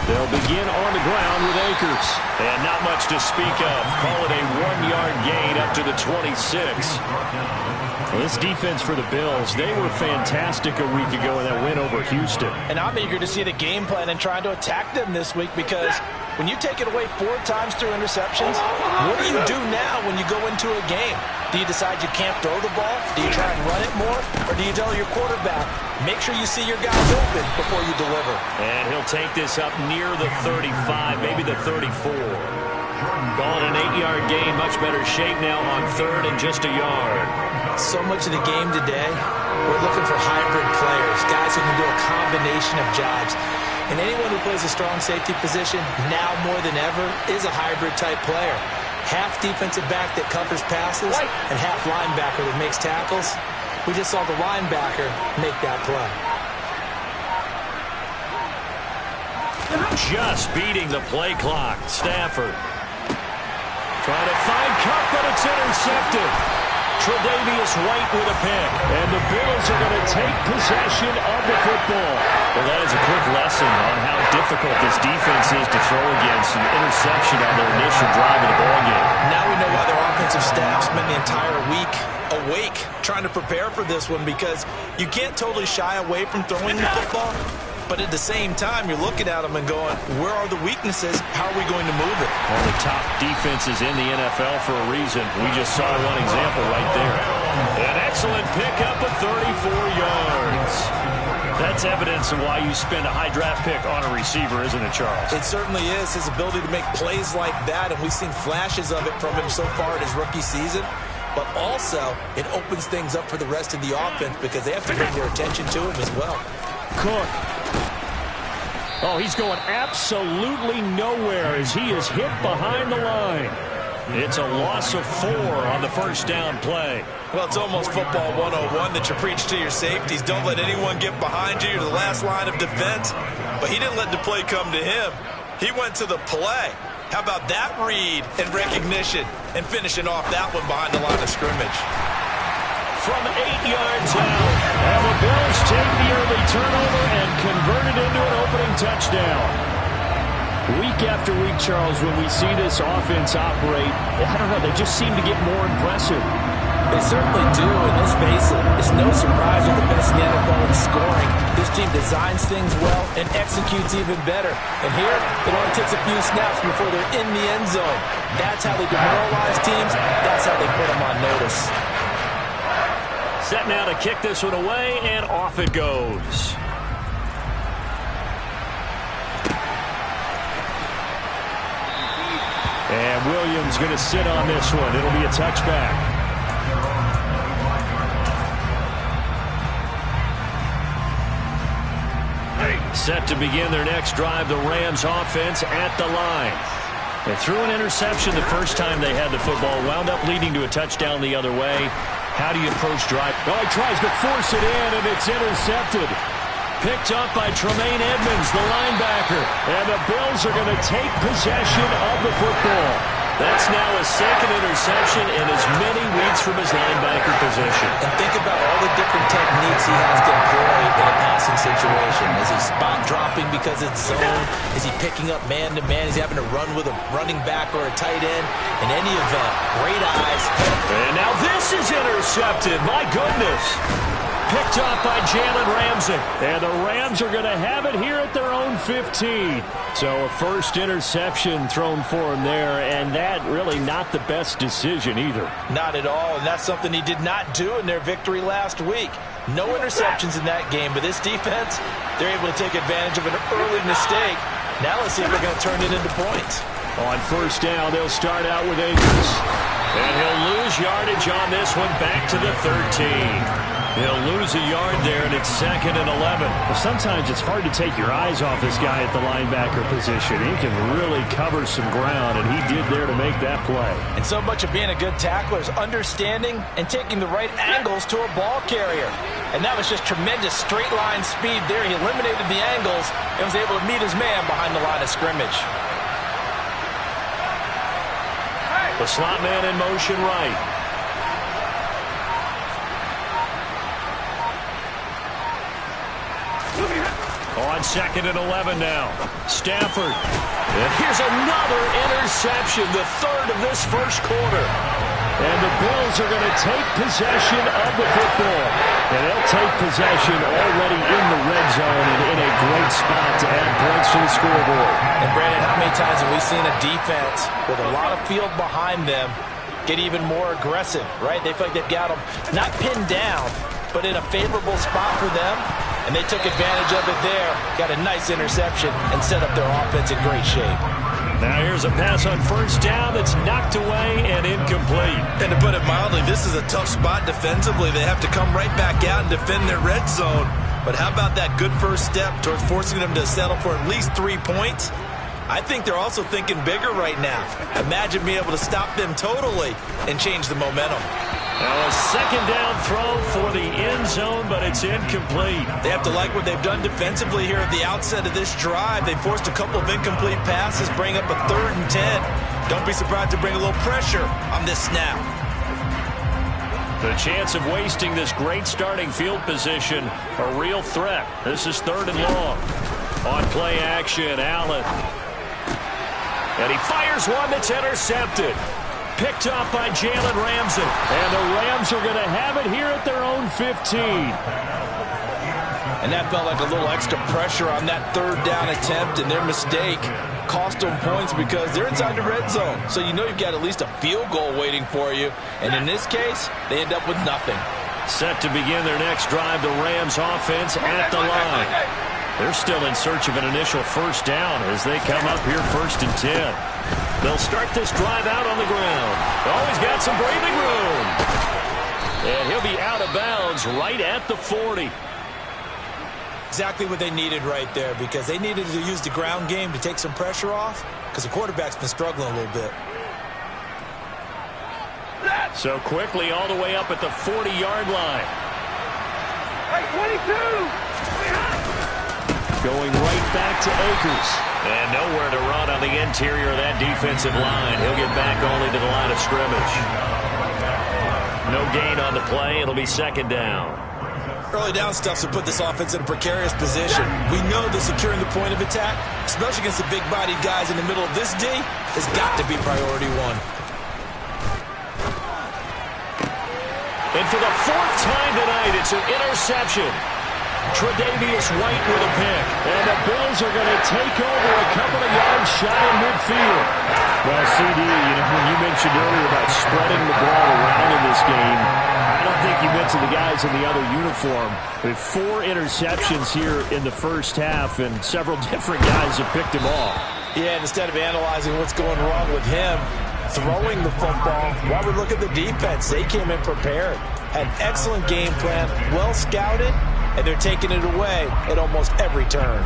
They'll begin on the ground with Akers. And not much to speak of. Call it a 1-yard gain up to the 26. Well, this defense for the Bills, they were fantastic a week ago in that win over Houston. And I'm eager to see the game plan and trying to attack them this week, because when you take it away 4 times through interceptions, what do you do now when you go into a game? Do you decide you can't throw the ball? Do you try and run it more? Or do you tell your quarterback, make sure you see your guys open before you deliver? And he'll take this up near the 35, maybe the 34. Calling an 8-yard gain, much better shape now on 3rd and just a yard. So much of the game today, we're looking for hybrid players, guys who can do a combination of jobs. And anyone who plays a strong safety position, now more than ever, is a hybrid type player. Half defensive back that covers passes and half linebacker that makes tackles. We just saw the linebacker make that play. Just beating the play clock. Stafford trying to find Cup, but it's intercepted. Tre'Davious White with a pick. And the Bills are going to take possession of the football. Well, that is a quick lesson on how difficult this defense is to throw against. An interception on their initial drive of the ballgame. Now we know why their offensive staff spent the entire week awake trying to prepare for this one, because you can't totally shy away from throwing the football. But at the same time, you're looking at them and going, where are the weaknesses? How are we going to move it? One of the top defenses in the NFL for a reason. We just saw one example right there. An excellent pickup of 34 yards. That's evidence of why you spend a high draft pick on a receiver, isn't it, Charles? It certainly is. His ability to make plays like that, and we've seen flashes of it from him so far in his rookie season. But also, it opens things up for the rest of the offense, because they have to bring their attention to him as well. Cook. Oh, he's going absolutely nowhere as he is hit behind the line. It's a loss of 4 on the first down play. Well, it's almost football 101 that you preach to your safeties. Don't let anyone get behind you. You're the last line of defense. But he didn't let the play come to him. He went to the play. How about that read and recognition and finishing off that one behind the line of scrimmage? From 8 yards out, and the Bills take the early turnover and convert it into an opening touchdown. Week after week, Charles, when we see this offense operate, I don't know, they just seem to get more impressive. They certainly do, and let's face it, it's no surprise they're the best in the NFL in scoring. This team designs things well and executes even better. And here, it only takes a few snaps before they're in the end zone. That's how they demoralize teams. That's how they put them on notice. Set now to kick this one away, and off it goes. And Williams going to sit on this one. It'll be a touchback. Set to begin their next drive, the Rams offense at the line. They threw an interception the first time they had the football, wound up leading to a touchdown the other way. How do you approach drive? Oh, he tries to force it in, and it's intercepted. Picked up by Tremaine Edmonds, the linebacker. And the Bills are going to take possession of the football. That's now his second interception in as many weeks from his linebacker position. And think about all the different techniques he has to employ in a passing situation. Is he spot dropping because it's zone? Is he picking up man-to-man? Is he having to run with a running back or a tight end? In any event, great eyes. And now this is intercepted. My goodness. Picked off by Jalen Ramsey. And the Rams are going to have it here at their own 15. So a first interception thrown for him there, and that really not the best decision either. Not at all, and that's something he did not do in their victory last week. No interceptions in that game, but this defense, they're able to take advantage of an early mistake. Now let's see if they're going to turn it into points. On first down, they'll start out with Akers. And he'll lose yardage on this one, back to the 13. He'll lose a yard there, and it's 2nd and 11. Well, sometimes it's hard to take your eyes off this guy at the linebacker position. He can really cover some ground, and he did there to make that play. And so much of being a good tackler is understanding and taking the right angles to a ball carrier. And that was just tremendous straight-line speed there. He eliminated the angles and was able to meet his man behind the line of scrimmage. The slot man in motion right. On 2nd and 11 now. Stafford. And here's another interception, the third of this first quarter. And the Bills are going to take possession of the football. And they'll take possession already in the red zone and in a great spot to add points to the scoreboard. And Brandon, how many times have we seen a defense with a lot of field behind them get even more aggressive, right? They feel like they've got them not pinned down, but in a favorable spot for them. And they took advantage of it there, got a nice interception, and set up their offense in great shape. Now here's a pass on first down that's knocked away and incomplete. And to put it mildly, this is a tough spot defensively. They have to come right back out and defend their red zone. But how about that good first step towards forcing them to settle for at least 3 points? I think they're also thinking bigger right now. Imagine being able to stop them totally and change the momentum. Now a second down throw for the end zone, but it's incomplete. They have to like what they've done defensively here at the outset of this drive. They forced a couple of incomplete passes, bring up a 3rd and 10. Don't be surprised to bring a little pressure on this snap. The chance of wasting this great starting field position, a real threat. This is 3rd and long. On play action, Allen. And he fires one that's intercepted. Picked off by Jalen Ramsey. And the Rams are going to have it here at their own 15. And that felt like a little extra pressure on that 3rd down attempt, and their mistake cost them points because they're inside the red zone. So you know you've got at least a field goal waiting for you. And in this case, they end up with nothing. Set to begin their next drive, the Rams offense at the line. They're still in search of an initial first down as they come up here 1st and 10. They'll start this drive out on the ground. Always got some breathing room. And he'll be out of bounds right at the 40. Exactly what they needed right there, because they needed to use the ground game to take some pressure off, because the quarterback's been struggling a little bit. So quickly all the way up at the 40-yard line. Hey, 22! Going right back to Akers. And nowhere to run on the interior of that defensive line. He'll get back only to the line of scrimmage. No gain on the play. It'll be 2nd down. Early down stuff to put this offense in a precarious position. We know that securing the point of attack, especially against the big-bodied guys in the middle of this D, has got to be priority 1. And for the 4th time tonight, it's an interception. Tre'Davious White with a pick. And the Bills are going to take over a couple of yards shy of midfield. Well, CD, when you mentioned earlier about spreading the ball around in this game, I don't think you meant to the guys in the other uniform. With 4 interceptions here in the first half, and several different guys have picked him off. Yeah, and instead of analyzing what's going wrong with him, throwing the football, while we look at the defense, they came in prepared. Had an excellent game plan, well scouted, and they're taking it away at almost every turn.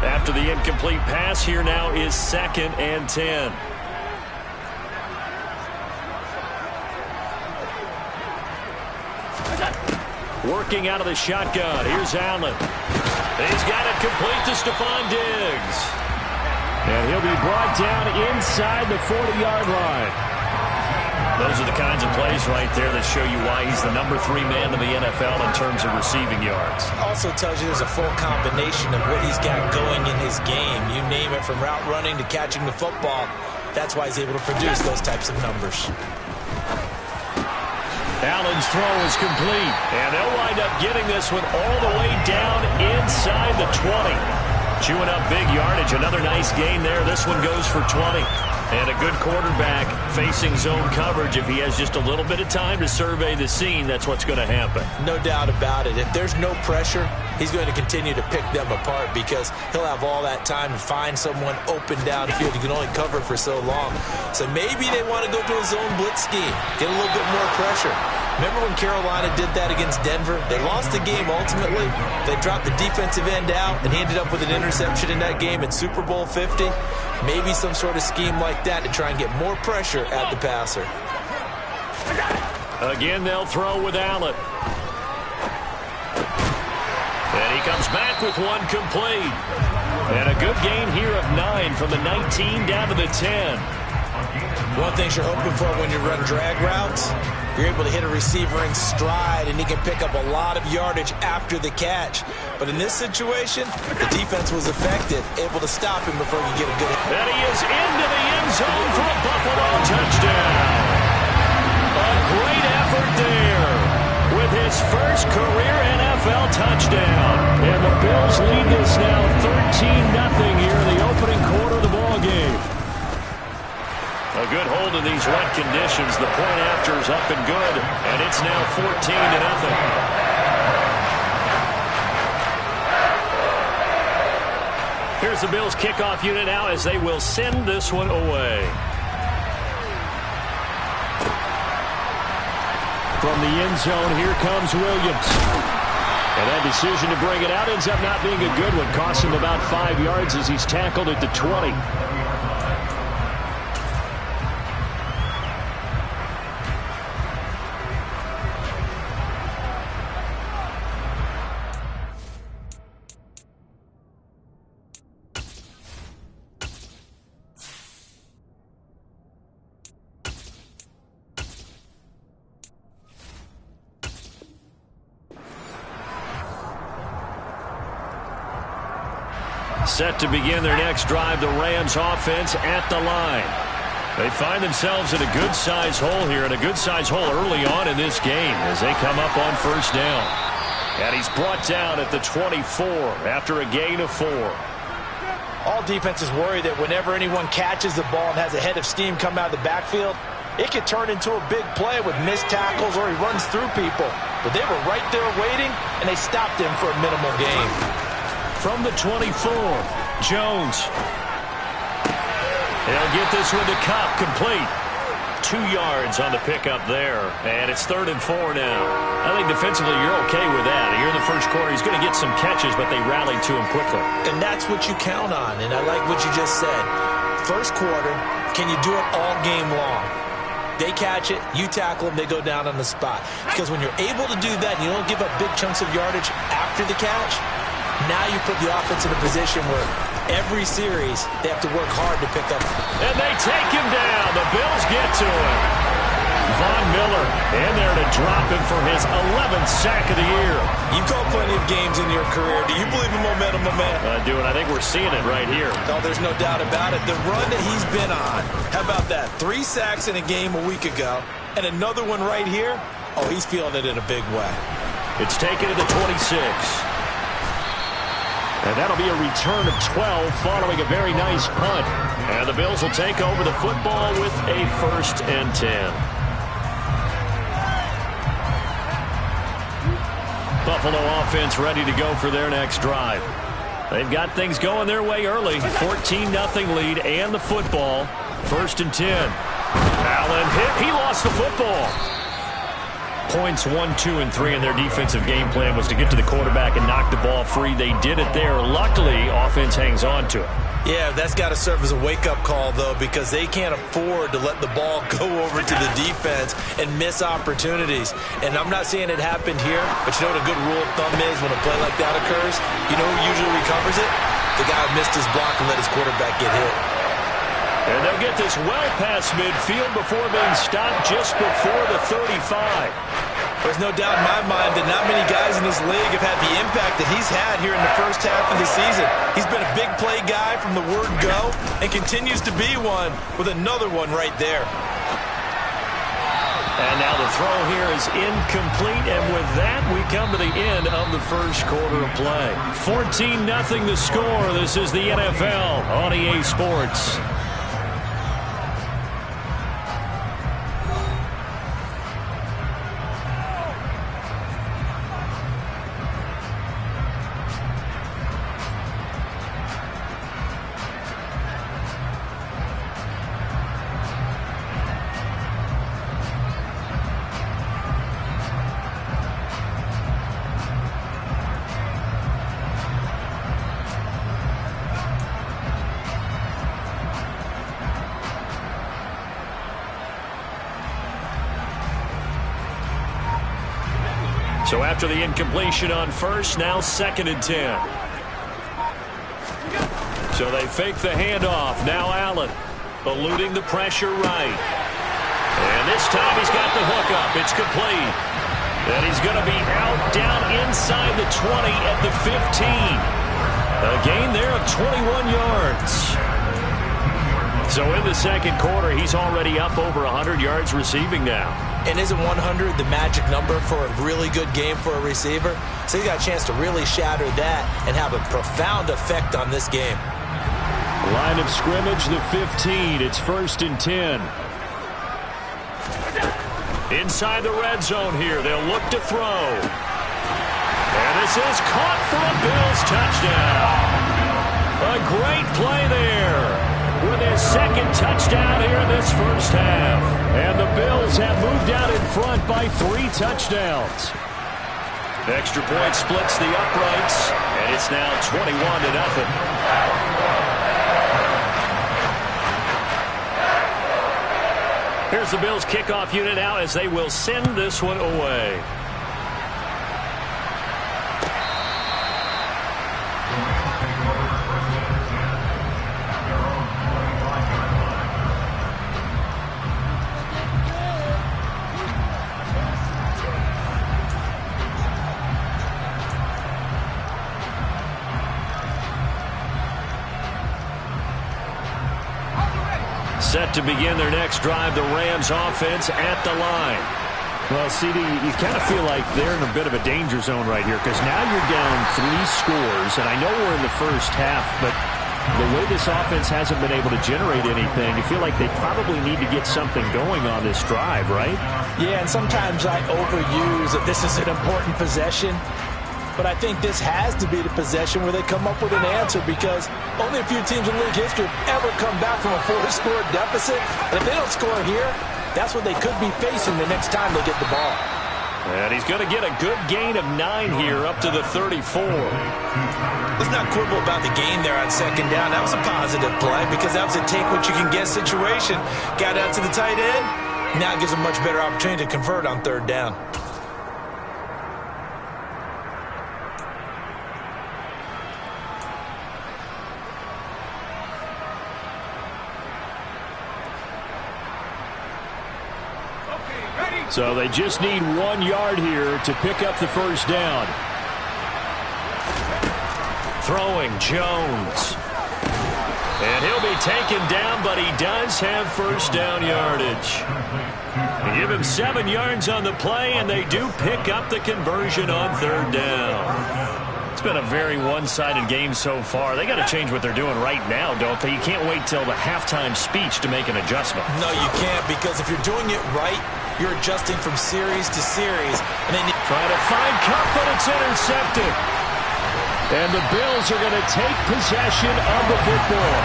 After the incomplete pass, here now is 2nd and 10. Working out of the shotgun. Here's Allen. He's got it complete to Stephon Diggs. And he'll be brought down inside the 40-yard line. Those are the kinds of plays right there that show you why he's the number 3 man in the NFL in terms of receiving yards. Also tells you there's a full combination of what he's got going in his game. You name it, from route running to catching the football. That's why he's able to produce those types of numbers. Allen's throw is complete, and they'll wind up getting this one all the way down inside the 20. Chewing up big yardage. Another nice gain there. This one goes for 20. And a good quarterback facing zone coverage. If he has just a little bit of time to survey the scene, that's what's going to happen. No doubt about it. If there's no pressure, he's going to continue to pick them apart, because he'll have all that time to find someone open downfield. He can only cover for so long. So maybe they want to go to a zone blitz scheme, get a little bit more pressure. Remember when Carolina did that against Denver? They lost the game ultimately. They dropped the defensive end out, and he ended up with an interception in that game at Super Bowl 50. Maybe some sort of scheme like that to try and get more pressure at the passer. Again, they'll throw with Allen. And he comes back with one complete. And a good gain here of 9 from the 19 down to the 10. One thing you're hoping for when you run drag routes, You're able to hit a receiver in stride, and he can pick up a lot of yardage after the catch. But in this situation, the defense was effective, able to stop him before he could get a good hit. And he is into the end zone for a Buffalo touchdown. A great effort there with his first career NFL touchdown. And the Bills lead this now 13-0 here in the opening quarter of the ballgame. A good hold in these wet conditions. The point after is up and good, and it's now 14-0. Here's the Bills kickoff unit now as they will send this one away. From the end zone, here comes Williams. And that decision to bring it out ends up not being a good one. Costs him about 5 yards as he's tackled at the 20. Set to begin their next drive, the Rams offense at the line. They find themselves in a good-sized hole here, and a good-sized hole early on in this game as they come up on first down. And he's brought down at the 24 after a gain of 4. All defenses worry that whenever anyone catches the ball and has a head of steam come out of the backfield, it could turn into a big play with missed tackles or he runs through people. But they were right there waiting, and they stopped him for a minimal gain. From the 24, Jones. He'll get this one to Cobb, complete. 2 yards on the pickup there, and it's 3rd and 4 now. I think defensively you're okay with that. Here in the first quarter, he's going to get some catches, but they rallied to him quickly. And that's what you count on, and I like what you just said. First quarter, can you do it all game long? They catch it, you tackle them, they go down on the spot. Because when you're able to do that and you don't give up big chunks of yardage after the catch, now you put the offense in a position where every series they have to work hard to pick up. And they take him down. The Bills get to him. Von Miller in there to drop him for his 11th sack of the year. You've called plenty of games in your career. Do you believe in momentum, my man? I do, and I think we're seeing it right here. No, there's no doubt about it. The run that he's been on, how about that? 3 sacks in a game a week ago, and another one right here. Oh, he's feeling it in a big way. It's taken to the 26. And that'll be a return of 12 following a very nice punt. And the Bills will take over the football with a 1st and 10. Buffalo offense ready to go for their next drive. They've got things going their way early. 14-0 lead and the football. 1st and 10. Allen hit. He lost the football. Points 1, 2, and 3 in their defensive game plan was to get to the quarterback and knock the ball free. They did it there. Luckily, offense hangs on to it. Yeah, that's got to serve as a wake-up call, though, because they can't afford to let the ball go over to the defense and miss opportunities. And I'm not saying it happened here, but you know what a good rule of thumb is when a play like that occurs? You know who usually recovers it? The guy who missed his block and let his quarterback get hit. And they'll get this well past midfield before being stopped just before the 35. There's no doubt in my mind that not many guys in this league have had the impact that he's had here in the first half of the season. He's been a big play guy from the word go and continues to be one with another one right there. And now the throw here is incomplete, and with that, we come to the end of the first quarter of play. 14-0 the score. This is the NFL on EA Sports. So after the incompletion on first, now 2nd and 10. So they fake the handoff. Now Allen eluding the pressure right. And And this time he's got the hook up. It's complete. And he's going to be out down inside the 20 at the 15. A gain there of 21 yards. So in the second quarter, he's already up over 100 yards receiving now. And isn't 100 the magic number for a really good game for a receiver? So he's got a chance to really shatter that and have a profound effect on this game. Line of scrimmage, the 15. It's 1st and 10. Inside the red zone here. They'll look to throw. And this is caught for a Bills touchdown. A great play there with his second touchdown here in this first half. And the Bills have moved out in front by 3 touchdowns. Extra point splits the uprights, and it's now 21-0. Here's the Bills kickoff unit now as they will send this one away. Set to begin their next drive, the Rams offense at the line. Well, CD, you kind of feel like they're in a bit of a danger zone right here because now you're down 3 scores, and I know we're in the first half, but the way this offense hasn't been able to generate anything, you feel like they probably need to get something going on this drive, right? Yeah, and sometimes I overuse that this is an important possession. But I think this has to be the possession where they come up with an answer because only a few teams in league history have ever come back from a 4-score deficit. And if they don't score here, that's what they could be facing the next time they get the ball. And he's going to get a good gain of 9 here up to the 34. Let's not quibble about the gain there on second down. That was a positive play because that was a take-what-you-can-get situation. Got out to the tight end. Now it gives a much better opportunity to convert on third down. So they just need 1 yard here to pick up the first down. Throwing Jones. And he'll be taken down, but he does have first down yardage. They give him 7 yards on the play, and they do pick up the conversion on third down. It's been a very one-sided game so far. They got to change what they're doing right now, don't they? You can't wait till the halftime speech to make an adjustment. No, you can't, because if you're doing it right, you're adjusting from series to series. And then trying to find Cup, but it's intercepted. And the Bills are going to take possession of the football.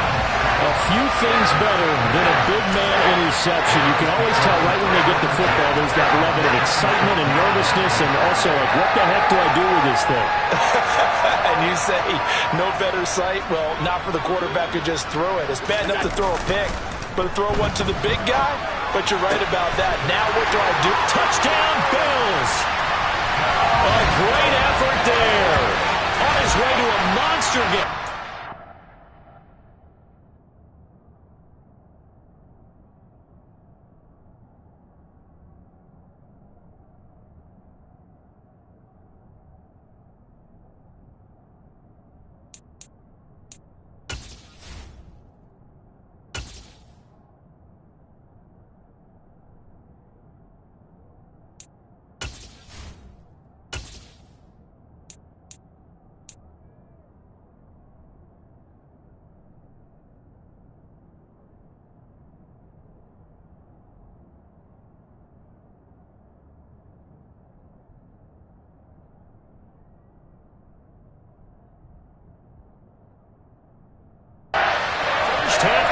A few things better than a big man interception. You can always tell right when they get the football, there's that level of excitement and nervousness, and also like, what the heck do I do with this thing? And you say, no better sight? Well, not for the quarterback to just throw it. It's bad enough to throw a pick, but to throw one to the big guy? But you're right about that. Now what do I do? Touchdown, Bills! A great effort there. On his way to a monster game.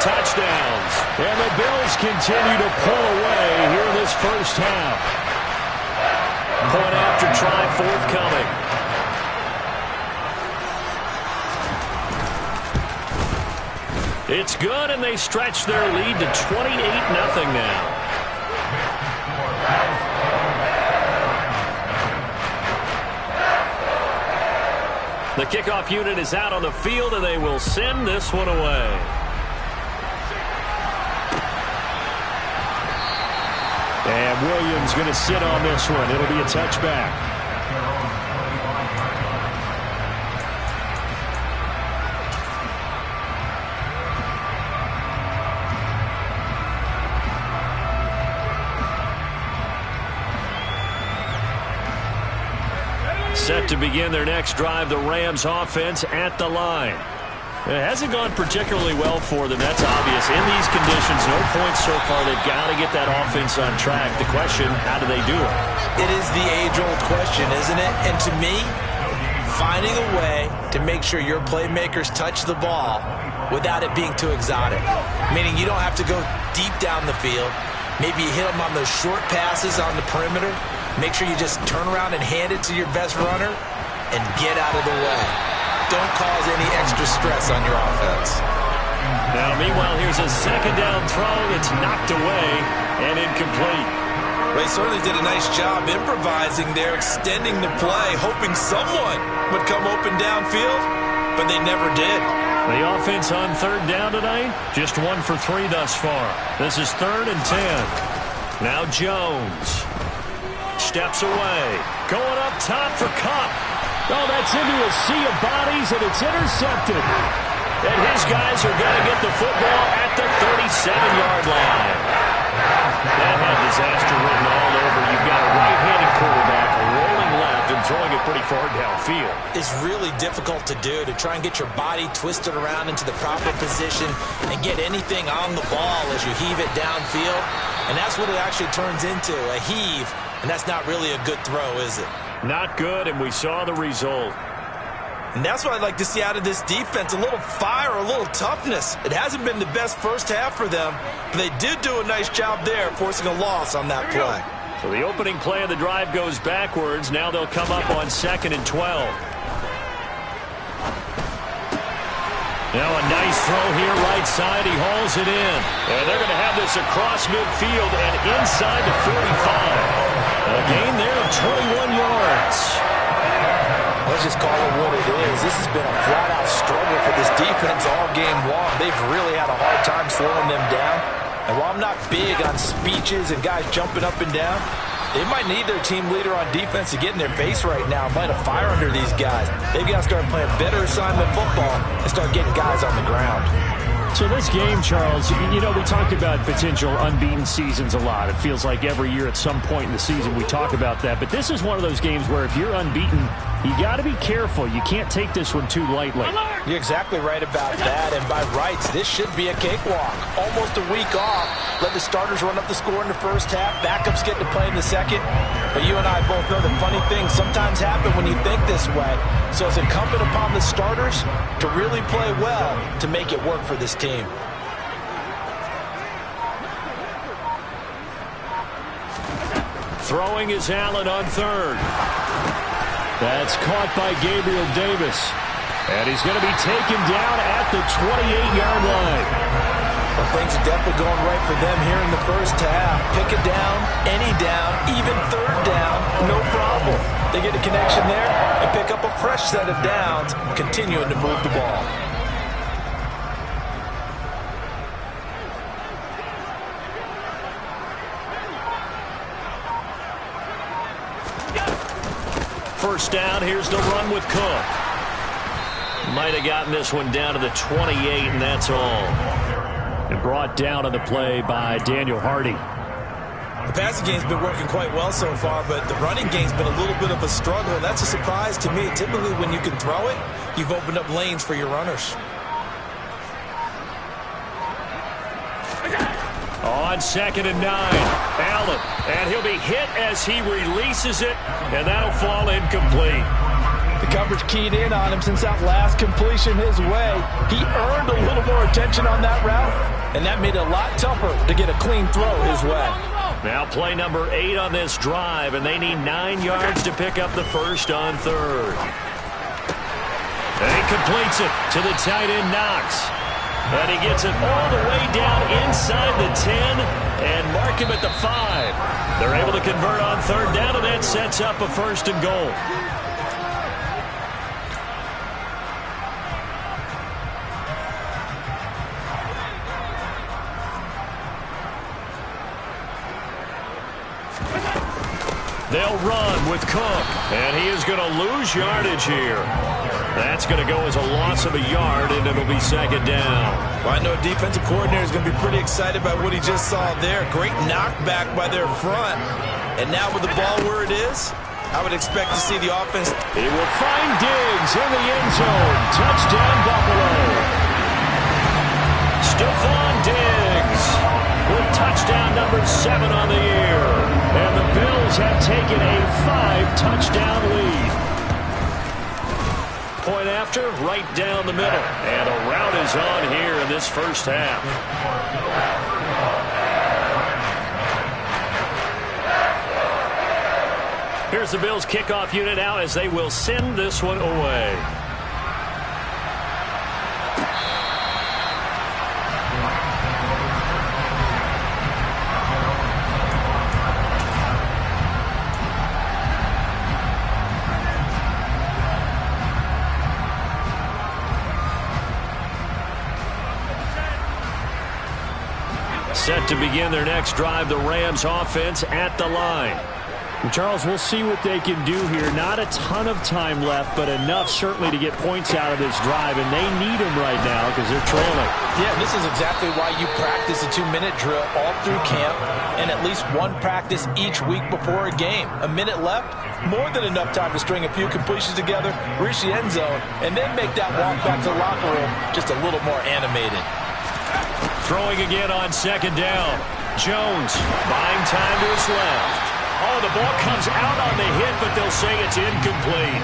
Touchdowns. And the Bills continue to pull away here in this first half. Point after try forthcoming. It's good, and they stretch their lead to 28-0 now. The kickoff unit is out on the field, and they will send this one away. Williams going to sit on this one. It'll be a touchback. Set to begin their next drive, the Rams offense at the line. It hasn't gone particularly well for them, that's obvious. In these conditions, no points so far. They've got to get that offense on track. The question, how do they do it? It is the age-old question, isn't it? And to me, finding a way to make sure your playmakers touch the ball without it being too exotic. Meaning you don't have to go deep down the field. Maybe you hit them on those short passes on the perimeter. Make sure you just turn around and hand it to your best runner and get out of the way. Don't cause any extra stress on your offense. Now, meanwhile, here's a second down throw. It's knocked away and incomplete. They certainly did a nice job improvising there, extending the play, hoping someone would come open downfield, but they never did. The offense on third down tonight, just 1 for 3 thus far. This is 3rd and 10. Now Jones steps away, going up top for Cup. Oh, that's into a sea of bodies, and it's intercepted. And his guys are going to get the football at the 37-yard line. That had disaster written all over. You've got a right-handed quarterback rolling left and throwing it pretty far downfield. It's really difficult to do, to try and get your body twisted around into the proper position and get anything on the ball as you heave it downfield. And that's what it actually turns into, a heave. And that's not really a good throw, is it? Not good, and we saw the result. And that's what I'd like to see out of this defense, a little fire, a little toughness. It hasn't been the best first half for them, but they did do a nice job there, forcing a loss on that play. So the opening play of the drive goes backwards. Now they'll come up on 2nd and 12. Now a nice throw here, right side. He hauls it in. And they're going to have this across midfield and inside the 45. A gain there of 21 yards. Let's just call it what it is. This has been a flat-out struggle for this defense all game long. They've really had a hard time slowing them down. And while I'm not big on speeches and guys jumping up and down, they might need their team leader on defense to get in their face right now and light a fire under these guys. They've got to start playing better assignment football and start getting guys on the ground. So this game, Charles, you know, we talked about potential unbeaten seasons a lot. It feels like every year at some point in the season we talk about that. But this is one of those games where if you're unbeaten, you got to be careful. You can't take this one too lightly. You're exactly right about that. And by rights, this should be a cakewalk. Almost a week off. Let the starters run up the score in the first half. Backups get to play in the second. But you and I both know the funny things sometimes happen when you think this way. So it's incumbent upon the starters to really play well to make it work for this team. Throwing is Allen on third. That's caught by Gabriel Davis. And he's going to be taken down at the 28-yard line. Well, things are definitely going right for them here in the first half. Pick it down, any down, even third down, no problem. They get a connection there and pick up a fresh set of downs, continuing to move the ball. First down, here's the run with Cook. Might have gotten this one down to the 28, and that's all. And brought down on the play by Daniel Hardy. The passing game's been working quite well so far, but the running game's been a little bit of a struggle, and that's a surprise to me. Typically, when you can throw it, you've opened up lanes for your runners. On 2nd and 9, Allen, and he'll be hit as he releases it, and that'll fall incomplete. The coverage keyed in on him since that last completion his way. He earned a little more attention on that route, and that made it a lot tougher to get a clean throw his way. Now play number 8 on this drive, and they need 9 yards to pick up the first on third. And he completes it to the tight end, Knox. And he gets it all the way down inside the 10 and mark him at the 5. They're able to convert on third down, and that sets up a first and goal. They'll run with Cook, and he is going to lose yardage here. That's going to go as a loss of a yard, and it'll be second down. Well, I know a defensive coordinator is going to be pretty excited by what he just saw there. Great knockback by their front. And now with the ball where it is, I would expect to see the offense. He will find Diggs in the end zone. Touchdown, Buffalo. Stephon Diggs with touchdown number 7 on the year. And the Bills have taken a 5-touchdown lead. Point after, right down the middle. And a rout is on here in this first half. Here's the Bills kickoff unit out as they will send this one away. Set to begin their next drive, the Rams offense at the line. And Charles, we'll see what they can do here. Not a ton of time left, but enough certainly to get points out of this drive, and they need them right now because they're trailing. Yeah, this is exactly why you practice a 2-minute drill all through camp and at least one practice each week before a game. A minute left, more than enough time to string a few completions together, reach the end zone, and then make that walk back to the locker room just a little more animated. Throwing again on second down. Jones buying time to his left. Oh, the ball comes out on the hit, but they'll say it's incomplete.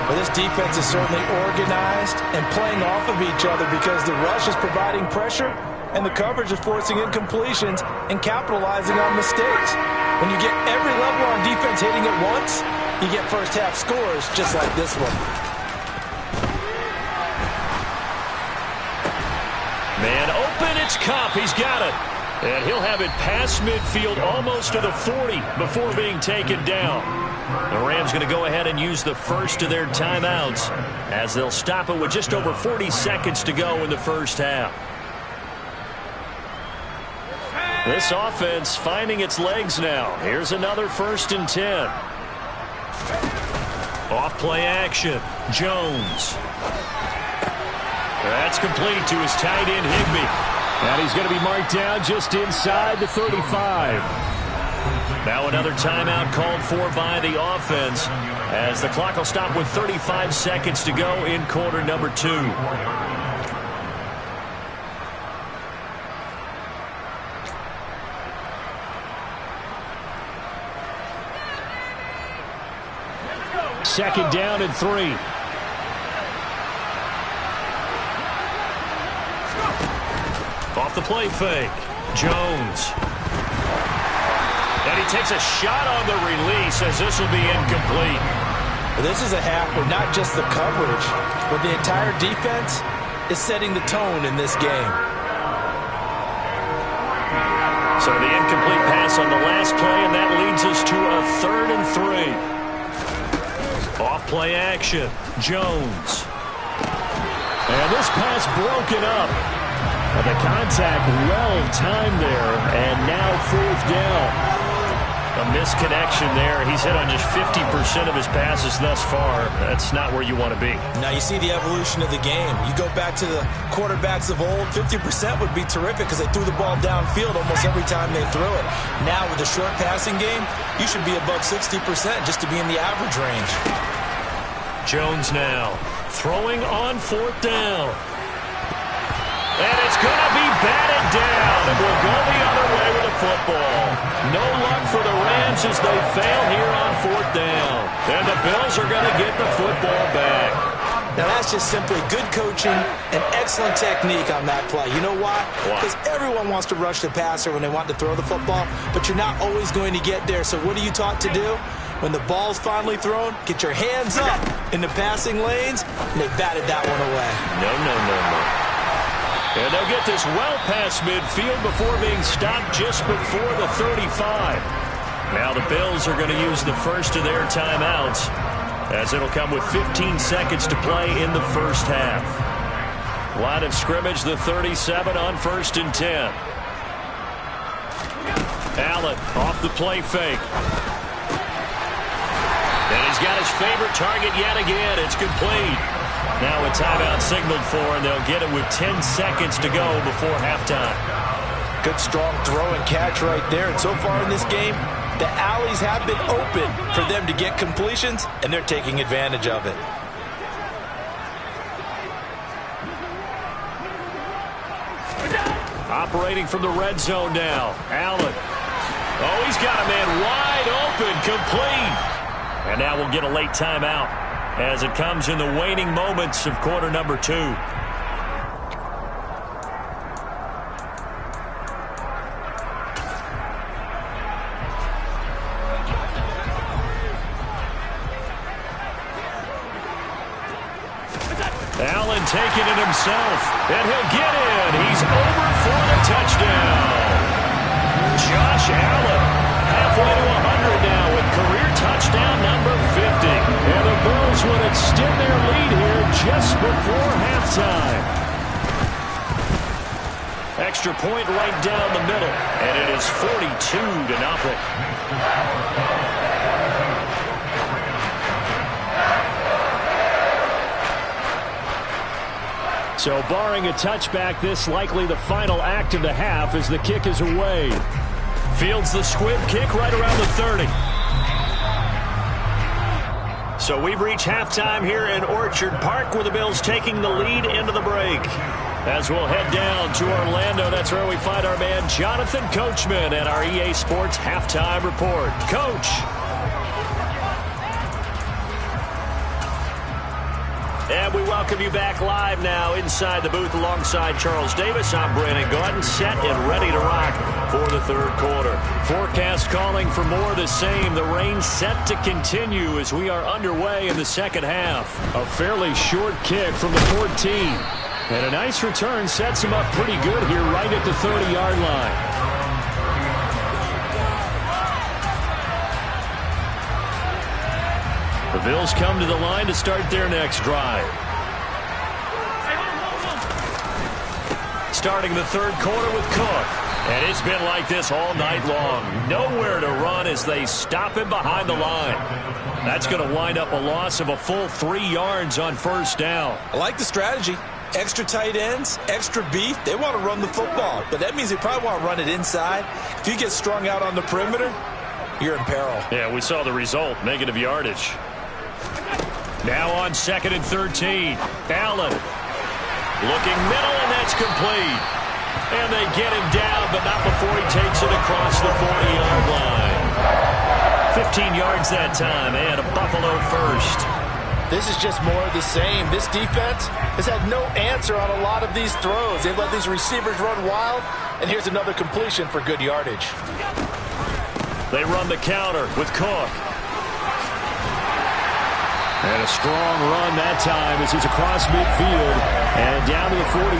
Well, this defense is certainly organized and playing off of each other because the rush is providing pressure and the coverage is forcing incompletions and capitalizing on mistakes. When you get every level on defense hitting at once, you get first half scores just like this one. Man open, it's Kupp. He's got it. And he'll have it past midfield almost to the 40 before being taken down. The Rams going to go ahead and use the first of their timeouts as they'll stop it with just over 40 seconds to go in the first half. This offense finding its legs now. Here's another 1st and 10. Off play action. Jones. That's complete to his tight end, Higbee. And he's going to be marked down just inside the 35. Now another timeout called for by the offense as the clock will stop with 35 seconds to go in quarter number 2. Second down and 3. Off the play fake. Jones. And he takes a shot on the release as this will be incomplete. Well, this is a half where not just the coverage, but the entire defense is setting the tone in this game. So the incomplete pass on the last play, and that leads us to a 3rd and 3. Off play action. Jones. And this pass broken up. The contact well timed there, and now 4th down. A misconnection there. He's hit on just 50% of his passes thus far. That's not where you want to be. Now you see the evolution of the game. You go back to the quarterbacks of old, 50% would be terrific because they threw the ball downfield almost every time they threw it. Now with the short passing game, you should be above 60% just to be in the average range. Jones now throwing on 4th down. And it's going to be batted down, and we'll go the other way with the football. No luck for the Rams as they fail here on 4th down. And the Bills are going to get the football back. Now that's just simply good coaching and excellent technique on that play. You know why? Because everyone wants to rush the passer when they want to throw the football, but you're not always going to get there. So what are you taught to do? When the ball's finally thrown, get your hands up in the passing lanes, and they batted that one away. No. And they'll get this well past midfield before being stopped just before the 35. Now the Bills are going to use the first of their timeouts as it'll come with 15 seconds to play in the first half. Line of scrimmage, the 37 on 1st and 10. Allen off the play fake. And he's got his favorite target yet again. It's complete. Now a timeout signaled for, and they'll get it with 10 seconds to go before halftime. Good, strong throw and catch right there. And so far in this game, the alleys have been open for them to get completions, and they're taking advantage of it. Operating from the red zone now. Allen. Oh, he's got a man wide open, complete. And now we'll get a late timeout as it comes in the waning moments of quarter number 2. Allen taking it himself, and he'll get in. He's over for the touchdown. Josh Allen, halfway to 100 now with career touchdown number 50. And the Bills would extend their lead here just before halftime. Extra point right down the middle, and it is 42-0. So barring a touchback, this likely the final act of the half as the kick is away. Fields the squib kick right around the 30. So we've reached halftime here in Orchard Park with the Bills taking the lead into the break. As we'll head down to Orlando, that's where we find our man Jonathan Coachman at our EA Sports Halftime Report. Coach. And we welcome you back live now inside the booth alongside Charles Davis. I'm Brandon Gordon, set and ready to rock for the third quarter. Forecast calling for more of the same. The rain set to continue as we are underway in the second half. A fairly short kick from the 14. And a nice return sets him up pretty good here right at the 30-yard line. The Bills come to the line to start their next drive. Starting the third quarter with Cook. And it's been like this all night long. Nowhere to run as they stop him behind the line. That's going to wind up a loss of a full 3 yards on first down. I like the strategy. Extra tight ends, extra beef. They want to run the football, but that means they probably want to run it inside. If you get strung out on the perimeter, you're in peril. Yeah, we saw the result, negative yardage. Now on 2nd and 13. Allen looking middle, and that's complete. And they get him down, but not before he takes it across the 40-yard line. 15 yards that time, and a Buffalo first. This is just more of the same. This defense has had no answer on a lot of these throws. They've let these receivers run wild, and here's another completion for good yardage. They run the counter with Cook. And a strong run that time as he's across midfield and down to the 43.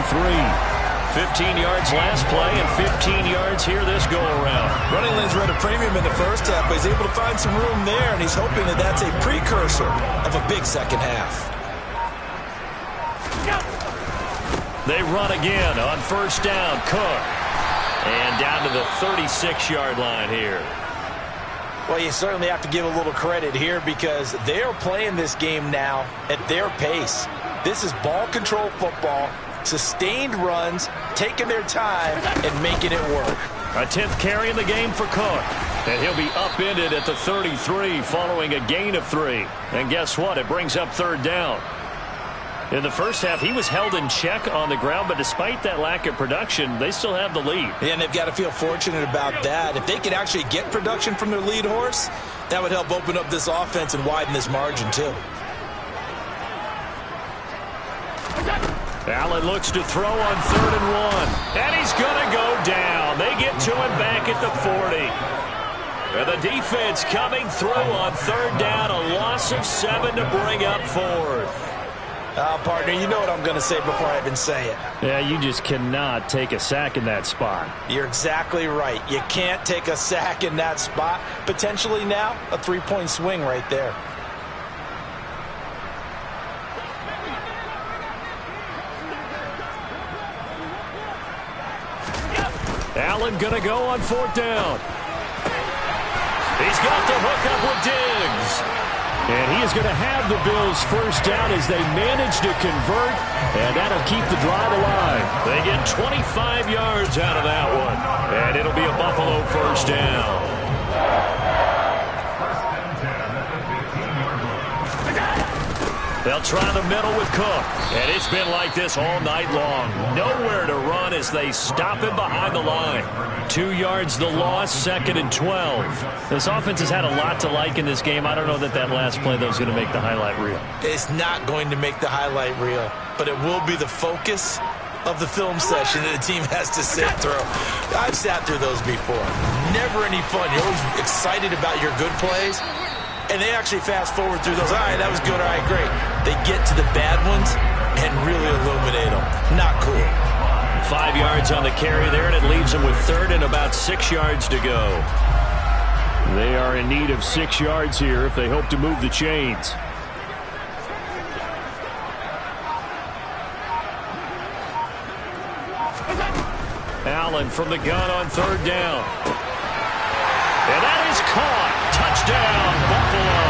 15 yards last play and 15 yards here this go-around. Running lanes were at a premium in the first half, but he's able to find some room there, and he's hoping that that's a precursor of a big second half. They run again on first down. Cook. And down to the 36-yard line here. Well, you certainly have to give a little credit here because they are playing this game now at their pace. This is ball control football, sustained runs, taking their time, and making it work. A 10th carry in the game for Cook. And he'll be upended at the 33 following a gain of 3. And guess what? It brings up third down. In the first half, he was held in check on the ground, but despite that lack of production, they still have the lead. Yeah, and they've got to feel fortunate about that. If they could actually get production from their lead horse, that would help open up this offense and widen this margin, too. Allen looks to throw on 3rd and 1. And he's going to go down. They get to him back at the 40. And the defense coming through on 3rd down. A loss of 7 to bring up 4th. Partner, you know what I'm going to say before I even say it. Yeah, you just cannot take a sack in that spot. You're exactly right. You can't take a sack in that spot. Potentially now, a 3-point swing right there. Allen going to go on 4th down. He's got the hook up with Diggs. And he is going to have the Bills first down as they manage to convert, and that'll keep the drive alive. They get 25 yards out of that one, and it'll be a Buffalo first down. They'll try the middle with Cook. And it's been like this all night long. Nowhere to run as they stop him behind the line. 2 yards the loss, 2nd and 12. This offense has had a lot to like in this game. I don't know that last play, though, is going to make the highlight reel. It's not going to make the highlight reel, but it will be the focus of the film session that the team has to sit through. I've sat through those before. Never any fun. You're always excited about your good plays. And they actually fast forward through those. All right, that was good. All right, great. They get to the bad ones and really illuminate them. Not cool. 5 yards on the carry there, and it leaves them with 3rd and about 6 yards to go. They are in need of 6 yards here if they hope to move the chains. Allen from the gun on 3rd down. And that is caught. Touchdown, Buffalo.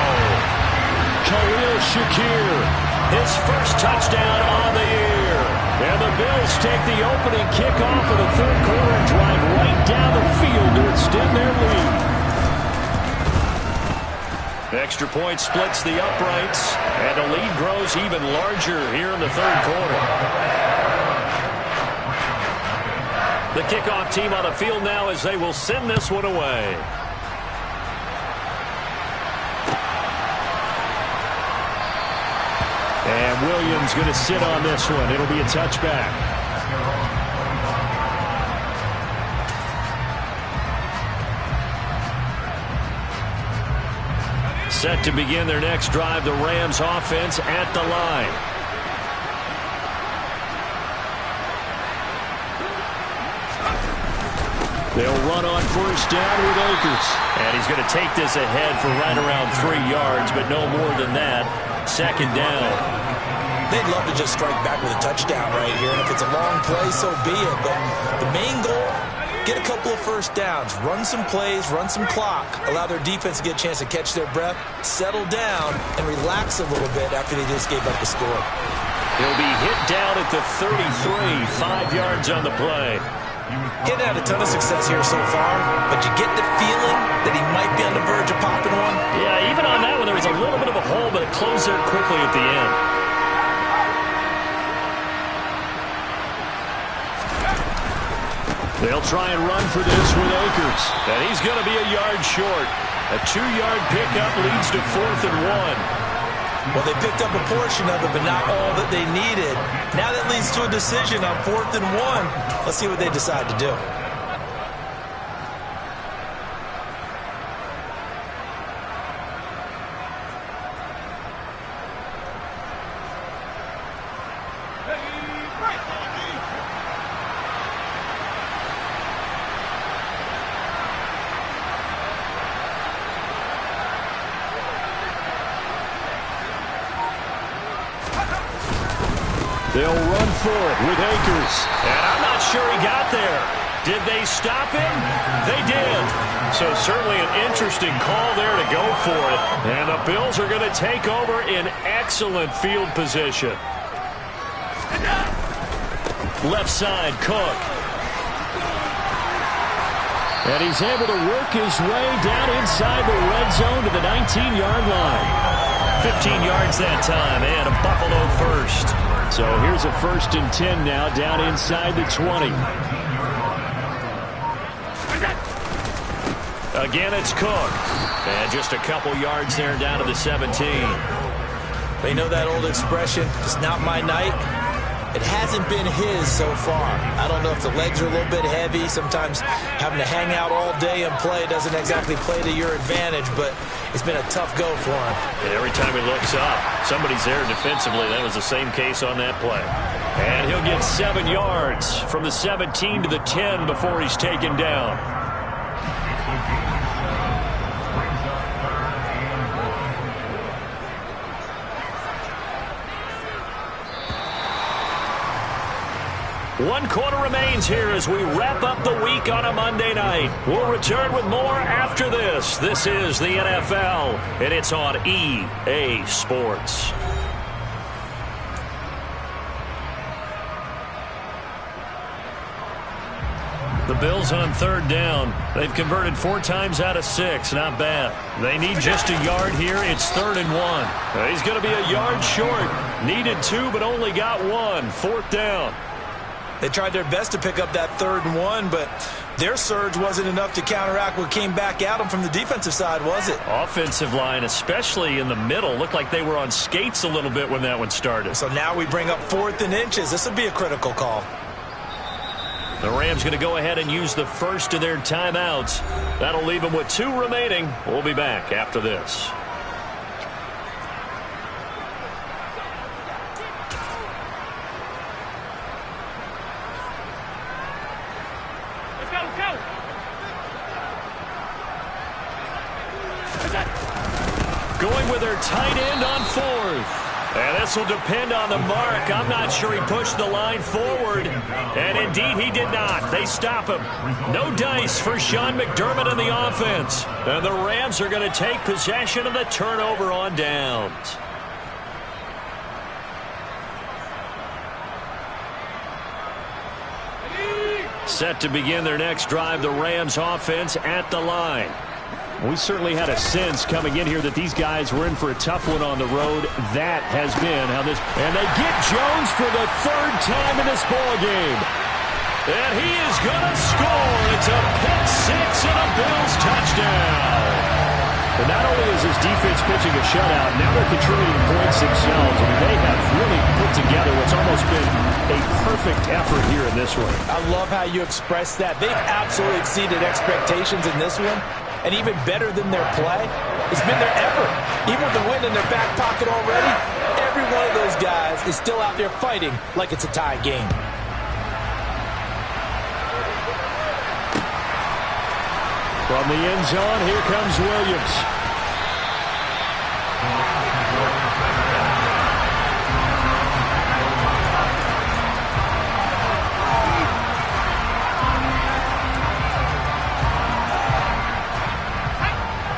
Khalil Shakir, his first touchdown on the year. And the Bills take the opening kickoff of the 3rd quarter and drive right down the field to extend their lead. The extra point splits the uprights, and the lead grows even larger here in the 3rd quarter. The kickoff team on the field now as they will send this one away. And Williams going to sit on this one. It'll be a touchback. Set to begin their next drive, the Rams offense at the line. They'll run on 1st down with Akers. And he's going to take this ahead for right around 3 yards, but no more than that. 2nd down. They'd love to just strike back with a touchdown right here, and if it's a long play, so be it. But the main goal, get a couple of 1st downs, run some plays, run some clock, allow their defense to get a chance to catch their breath, settle down, and relax a little bit after they just gave up the score. He'll be hit down at the 33, 5 yards on the play. He's had a ton of success here so far, but you get the feeling that he might be on the verge of popping one. Yeah, even on that one, there was a little bit of a hole, but it closed there quickly at the end. They'll try and run for this with Akers. And he's going to be a yard short. A 2-yard pickup leads to 4th and 1. Well, they picked up a portion of it, but not all that they needed. Now that leads to a decision on 4th and 1. Let's see what they decide to do. They'll run for it with Akers. And I'm not sure he got there. Did they stop him? They did. So certainly an interesting call there to go for it. And the Bills are going to take over in excellent field position. Left side, Cook. And he's able to work his way down inside the red zone to the 19-yard line. 15 yards that time, and a Buffalo first. So here's a 1st and 10 now, down inside the 20. Again, it's Cook. And just a couple yards there down to the 17. They know that old expression, it's not my night. It hasn't been his so far. I don't know if the legs are a little bit heavy. Sometimes having to hang out all day and play doesn't exactly play to your advantage, but it's been a tough go for him. And every time he looks up, somebody's there defensively. That was the same case on that play. And he'll get 7 yards from the 17 to the 10 before he's taken down. 1 quarter remains here as we wrap up the week on a Monday night. We'll return with more after this. This is the NFL, and it's on EA Sports. The Bills on 3rd down. They've converted 4 times out of 6. Not bad. They need just a yard here. It's 3rd and 1. He's going to be a yard short. Needed 2, but only got 1. 4th down. They tried their best to pick up that 3rd and 1, but their surge wasn't enough to counteract what came back at them from the defensive side, was it? Offensive line, especially in the middle, looked like they were on skates a little bit when that one started. So now we bring up 4th and inches. This would be a critical call. The Rams going to go ahead and use the first of their timeouts. That'll leave them with 2 remaining. We'll be back after this. Going with their tight end on 4th. And this will depend on the mark. I'm not sure he pushed the line forward. And indeed, he did not. They stop him. No dice for Sean McDermott in the offense. And the Rams are going to take possession of the turnover on downs. Set to begin their next drive, the Rams offense at the line. We certainly had a sense coming in here that these guys were in for a tough one on the road. That has been how this... And they get Jones for the 3rd time in this ball game. And he is going to score. It's a pick 6 and a Bills touchdown. But not only is his defense pitching a shutout, now they're contributing points themselves. I mean, they have really put together what's almost been a perfect effort here in this one. I love how you express that. They've absolutely exceeded expectations in this one. And even better than their play, it's been their effort. Even with the win in their back pocket already, every one of those guys is still out there fighting like it's a tie game. From the end zone, here comes Williams.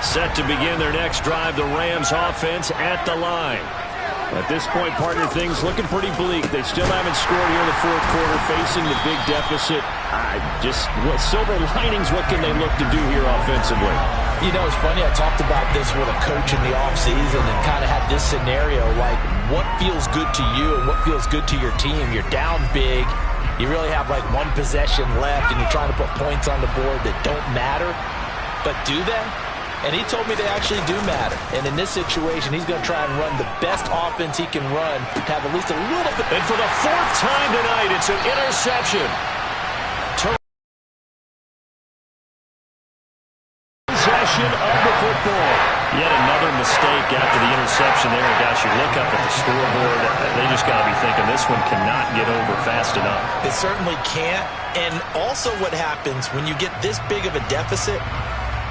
Set to begin their next drive, the Rams offense at the line. At this point, partner, things looking pretty bleak. They still haven't scored here in the 4th quarter, facing the big deficit. Silver linings, what can they look to do here offensively? You know, it's funny, I talked about this with a coach in the offseason and kind of had this scenario, like what feels good to you and what feels good to your team. You're down big. You really have like 1 possession left, and you're trying to put points on the board that don't matter. But do they? And he told me they actually do matter. And in this situation, he's going to try and run the best offense he can run to have at least a little bit. And for the 4th time tonight, it's an interception. Possession of the football. Yet another mistake after the interception there. And gosh, you look up at the scoreboard, they just got to be thinking this one cannot get over fast enough. It certainly can't. And also what happens when you get this big of a deficit,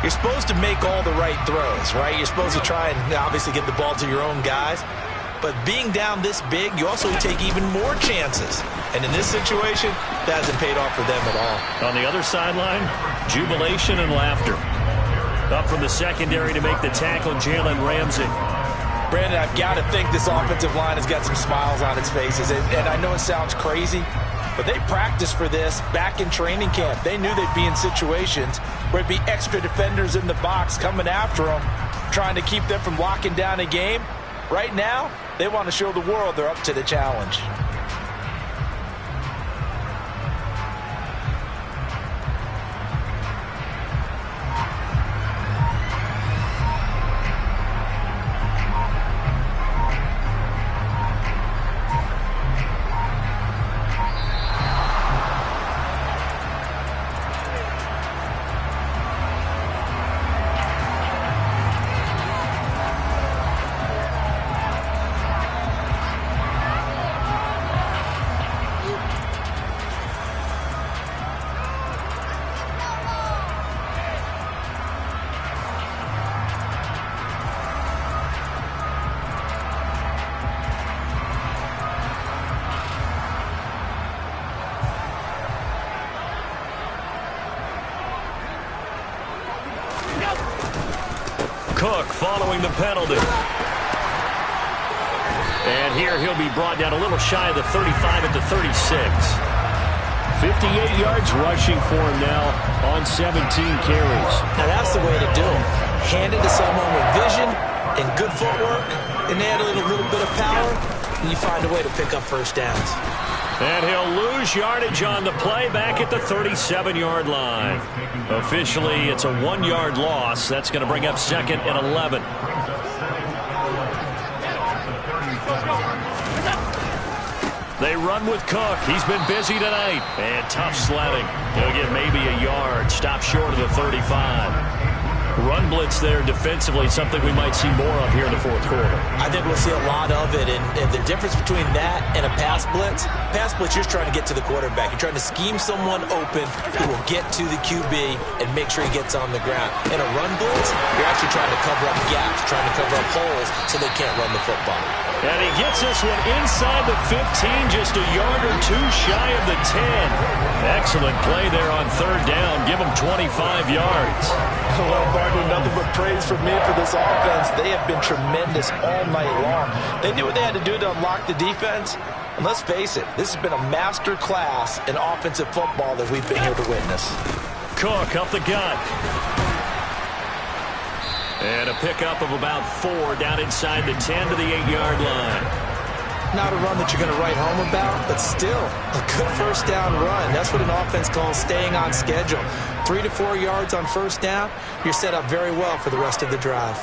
you're supposed to make all the right throws, right? You're supposed to try and obviously get the ball to your own guys. But being down this big, you also take even more chances. And in this situation, that hasn't paid off for them at all. On the other sideline, jubilation and laughter. Up from the secondary to make the tackle, Jalen Ramsey. Brandon, I've got to think this offensive line has got some smiles on its faces. And I know it sounds crazy, but they practiced for this back in training camp. They knew they'd be in situations where it'd be extra defenders in the box coming after them, trying to keep them from locking down a game. Right now, they want to show the world they're up to the challenge. Cook following the penalty. And here he'll be brought down a little shy of the 35 at the 36. 58 yards rushing for him now on 17 carries. Now that's the way to do it. Hand it to someone with vision and good footwork, and add a little bit of power, and you find a way to pick up first downs. And he'll lose yardage on the play back at the 37-yard line. Officially, it's a 1-yard loss. That's going to bring up 2nd and 11. They run with Cook. He's been busy tonight. And tough sledding. He'll get maybe a yard. Stop short of the 35. Run blitz there defensively, something we might see more of here in the fourth quarter. I think we'll see a lot of it, and the difference between that and a pass blitz, you're just trying to get to the quarterback. You're trying to scheme someone open who will get to the QB and make sure he gets on the ground. In a run blitz, you're actually trying to cover up gaps, trying to cover up holes so they can't run the football. And he gets this one inside the 15, just a yard or two shy of the 10. Excellent play there on 3rd down. Give him 25 yards. Well, Barton, nothing but praise from me for this offense. They have been tremendous all night long. They knew what they had to do to unlock the defense. And let's face it, this has been a master class in offensive football that we've been here to witness. Cook up the gut. And a pickup of about 4 down inside the 10 to the 8-yard line. Not a run that you're going to write home about, but still a good first down run. That's what an offense calls staying on schedule. 3 to 4 yards on first down, you're set up very well for the rest of the drive.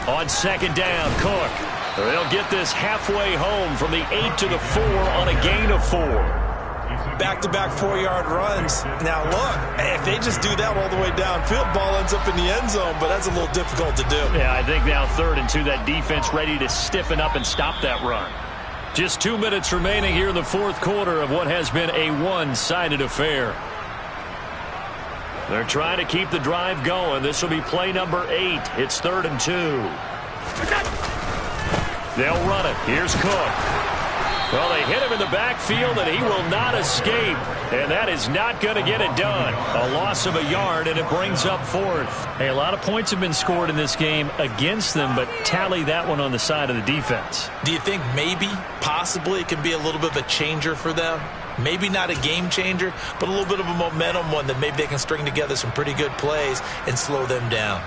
On 2nd down, Cook. They'll get this halfway home from the 8 to the 4 on a gain of 4. Back-to-back 4-yard runs. Now, look, if they just do that all the way downfield, ball ends up in the end zone, but that's a little difficult to do. Yeah, I think now 3rd and 2, that defense ready to stiffen up and stop that run. Just 2 minutes remaining here in the fourth quarter of what has been a one-sided affair. They're trying to keep the drive going. This will be play number 8. It's 3rd and 2. They'll run it. Here's Cook. Well, they hit him in the backfield, and he will not escape. And that is not going to get it done. A loss of a yard, and it brings up 4th. Hey, a lot of points have been scored in this game against them, but tally that one on the side of the defense. Do you think maybe, possibly, it can be a little bit of a changer for them? Maybe not a game changer, but a little bit of a momentum one that maybe they can string together some pretty good plays and slow them down.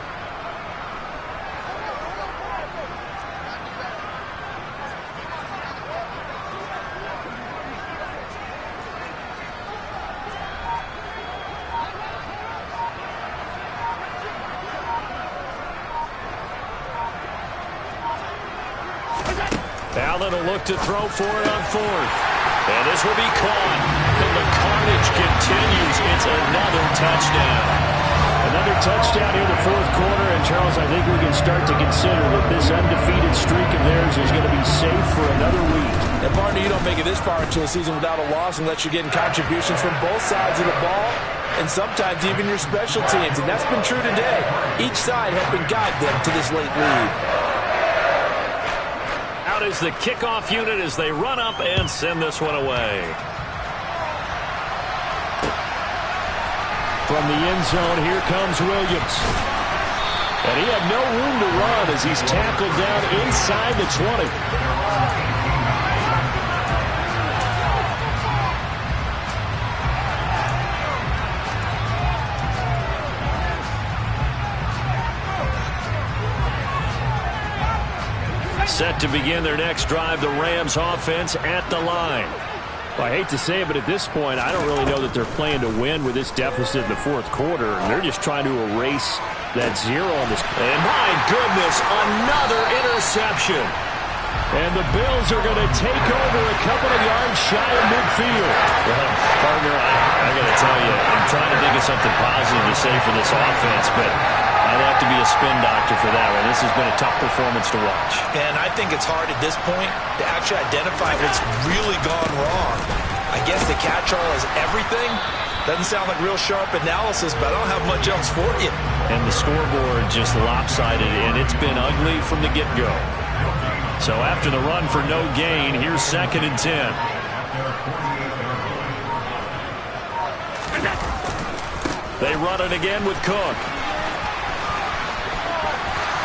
Allen will look to throw for it on 4th. And this will be caught. And the carnage continues. It's another touchdown. Another touchdown here in the fourth quarter. And, Charles, I think we can start to consider that this undefeated streak of theirs is going to be safe for another week. And, partner, you don't make it this far into a season without a loss unless you're getting contributions from both sides of the ball and sometimes even your special teams. And that's been true today. Each side helping guide them to this late lead. Is the kickoff unit as they run up and send this one away. From the end zone, here comes Williams. And he had no room to run as he's tackled down inside the 20. Set to begin their next drive, the Rams offense at the line. Well, I hate to say it, but at this point, I don't really know that they're playing to win with this deficit in the fourth quarter. They're just trying to erase that 0 on this. And my goodness, another interception. And the Bills are going to take over a couple of yards shy of midfield. Well, partner, I got to tell you, I'm trying to think of something positive to say for this offense, but I'd have to be a spin doctor for that one. This has been a tough performance to watch. And I think it's hard at this point to actually identify what's really gone wrong. I guess the catch-all is everything. Doesn't sound like real sharp analysis, but I don't have much else for you. And the scoreboard just lopsided, and it's been ugly from the get-go. So after the run for no gain, here's 2nd and 10. They run it again with Cook.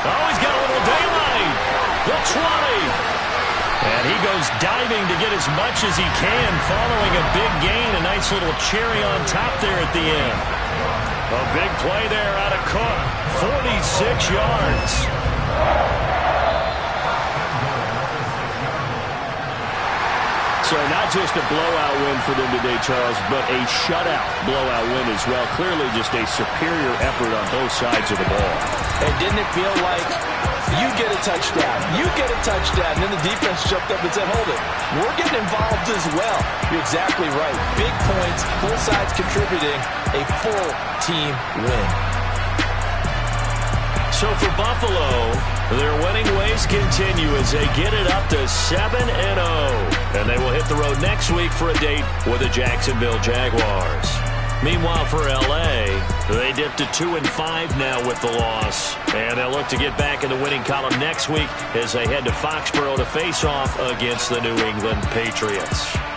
Oh, he's got a little daylight. The 20. And he goes diving to get as much as he can following a big gain. A nice little cherry on top there at the end. A big play there out of Cook. 46 yards. So not just a blowout win for them today, Charles, but a shutout blowout win as well. Clearly just a superior effort on both sides of the ball. And didn't it feel like you get a touchdown, you get a touchdown, and then the defense jumped up and said, hold it, we're getting involved as well. You're exactly right. Big points, both sides contributing, a full team win. So for Buffalo, their winning ways continue as they get it up to 7-0. And they will hit the road next week for a date with the Jacksonville Jaguars. Meanwhile, for L.A., they dipped to 2-5 now with the loss. And they'll look to get back in the winning column next week as they head to Foxborough to face off against the New England Patriots.